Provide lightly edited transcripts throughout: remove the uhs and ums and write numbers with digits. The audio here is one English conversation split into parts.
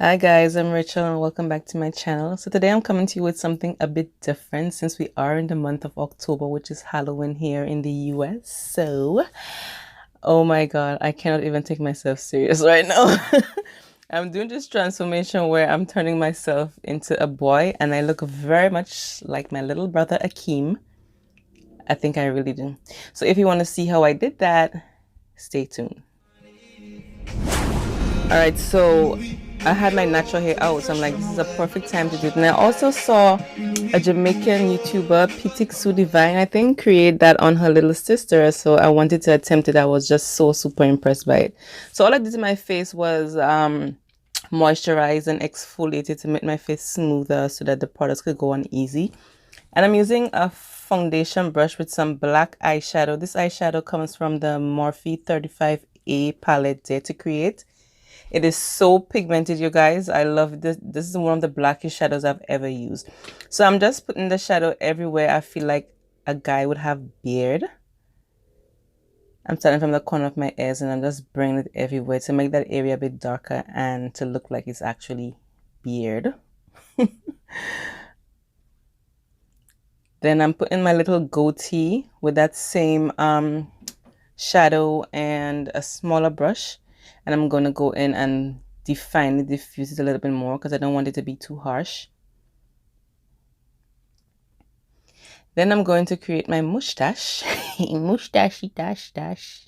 Hi guys, I'm Rachel and welcome back to my channel. So today I'm coming to you with something a bit different since we are in the month of October, which is Halloween here in the US. So, oh my God, I cannot even take myself serious right now. I'm doing this transformation where I'm turning myself into a boy and I look very much like my little brother Akeem. I think I really do. So if you want to see how I did that, stay tuned. All right, so I had my natural hair out, so I'm like, this is a perfect time to do it. And I also saw a Jamaican YouTuber, Pitik Divine, I think, create that on her little sister. So I wanted to attempt it. I was just so super impressed by it. So all I did to my face was moisturize and exfoliate it to make my face smoother so that the products could go on easy. And I'm using a foundation brush with some black eyeshadow. This eyeshadow comes from the Morphe 35A palette Dare to Create. It is so pigmented, you guys. I love this. This is one of the blackest shadows I've ever used. So I'm just putting the shadow everywhere I feel like a guy would have beard. I'm starting from the corner of my ears and I'm just bringing it everywhere to make that area a bit darker and to look like it's actually beard. Then I'm putting my little goatee with that same shadow and a smaller brush. And I'm going to go in and define it, diffuse it a little bit more because I don't want it to be too harsh. Then I'm going to create my mustache. Mustachy dash dash.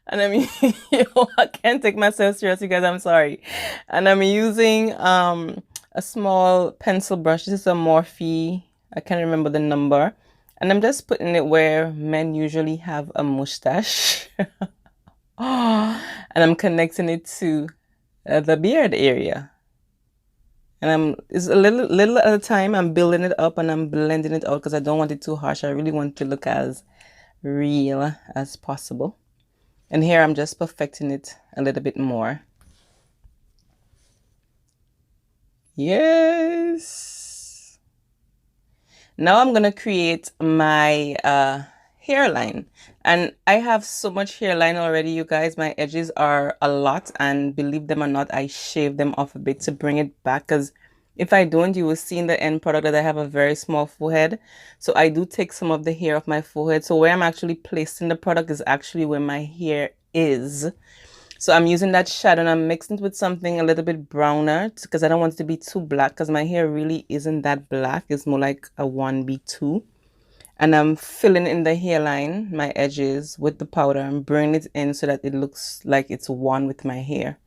And I'm I can't take myself serious, you guys. I'm sorry. And I'm using a small pencil brush. This is a Morphe. I can't remember the number. And I'm just putting it where men usually have a mustache. And I'm connecting it to the beard area. And it's a little at a time. I'm building it up and I'm blending it out because I don't want it too harsh. I really want it to look as real as possible. And here I'm just perfecting it a little bit more. Yes. Now I'm going to create my hairline. And I have so much hairline already, you guys. My edges are a lot. And believe them or not, I shave them off a bit to bring it back. Because if I don't, you will see in the end product that I have a very small forehead. So I do take some of the hair off my forehead. So where I'm actually placing the product is actually where my hair is. So I'm using that shadow and I'm mixing it with something a little bit browner because I don't want it to be too black because my hair really isn't that black. It's more like a 1B2. And I'm filling in the hairline, my edges with the powder and bringing it in so that it looks like it's one with my hair.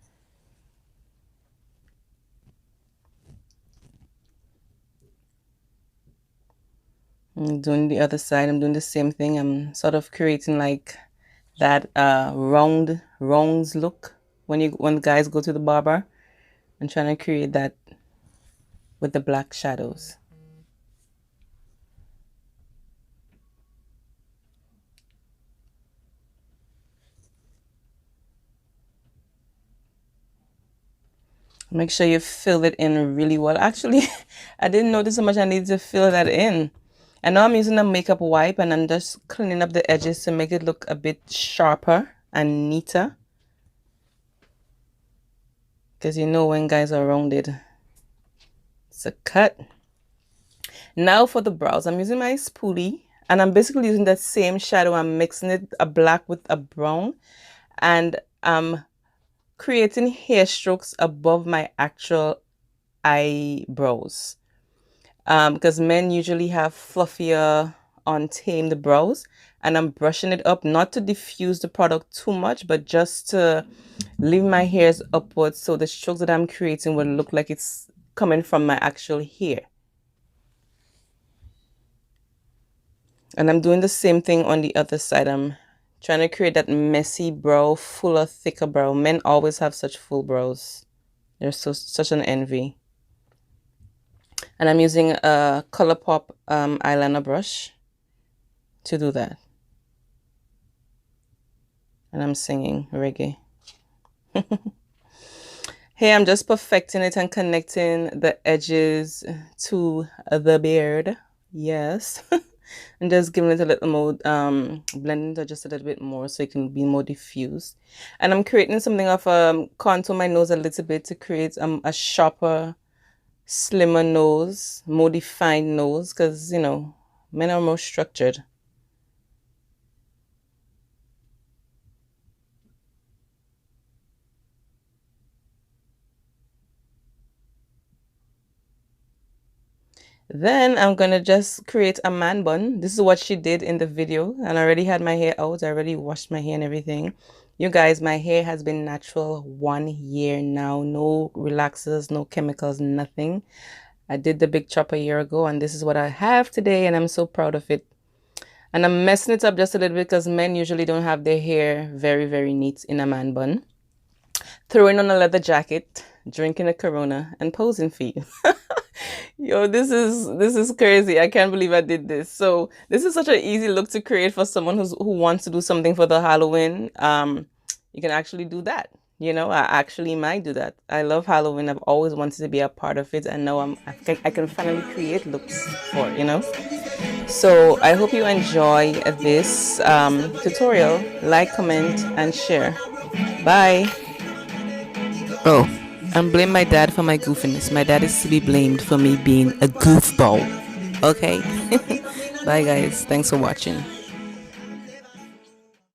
I'm doing the other side. I'm doing the same thing. I'm sort of creating like that rounds look when guys go to the barber. I'm trying to create that with the black shadows. Make sure you fill it in really well. Actually, I didn't notice how much I needed to fill that in. And now I'm using a makeup wipe and I'm just cleaning up the edges to make it look a bit sharper and neater. Because you know when guys are rounded, it's a cut. Now for the brows, I'm using my spoolie and I'm basically using that same shadow. I'm mixing it a black with a brown and I'm creating hair strokes above my actual eyebrows. Because men usually have fluffier, untamed brows, and I'm brushing it up not to diffuse the product too much, but just to leave my hairs upwards so the strokes that I'm creating will look like it's coming from my actual hair. And I'm doing the same thing on the other side. I'm trying to create that messy brow, fuller, thicker brow. Men always have such full brows. They're such an envy. And I'm using a ColourPop eyeliner brush to do that. And I'm singing reggae. Hey, I'm just perfecting it and connecting the edges to the beard. Yes. and just giving it a little more, blending it just a little bit more so it can be more diffused. And I'm creating something of contour my nose a little bit to create a sharper, slimmer nose, more defined nose, because men are more structured. Then I'm gonna just create a man bun. This is what she did in the video, and I already had my hair out. I already washed my hair and everything. You guys, my hair has been natural 1 year now. No relaxers, no chemicals, nothing. I did the big chop a year ago, and this is what I have today, and I'm so proud of it. And I'm messing it up just a little bit because men usually don't have their hair very, very neat in a man bun. Throwing on a leather jacket, drinking a Corona, and posing for you. Yo, this is crazy. I can't believe I did this. So this is such an easy look to create for someone who wants to do something for the Halloween. You can actually do that. I actually might do that. I love Halloween. I've always wanted to be a part of it, and now I can finally create looks for it. So I hope you enjoy this tutorial. Like, comment, and share. Bye. Oh, and blame my dad for my goofiness. My dad is to be blamed for me being a goofball. Okay? Bye, guys. Thanks for watching.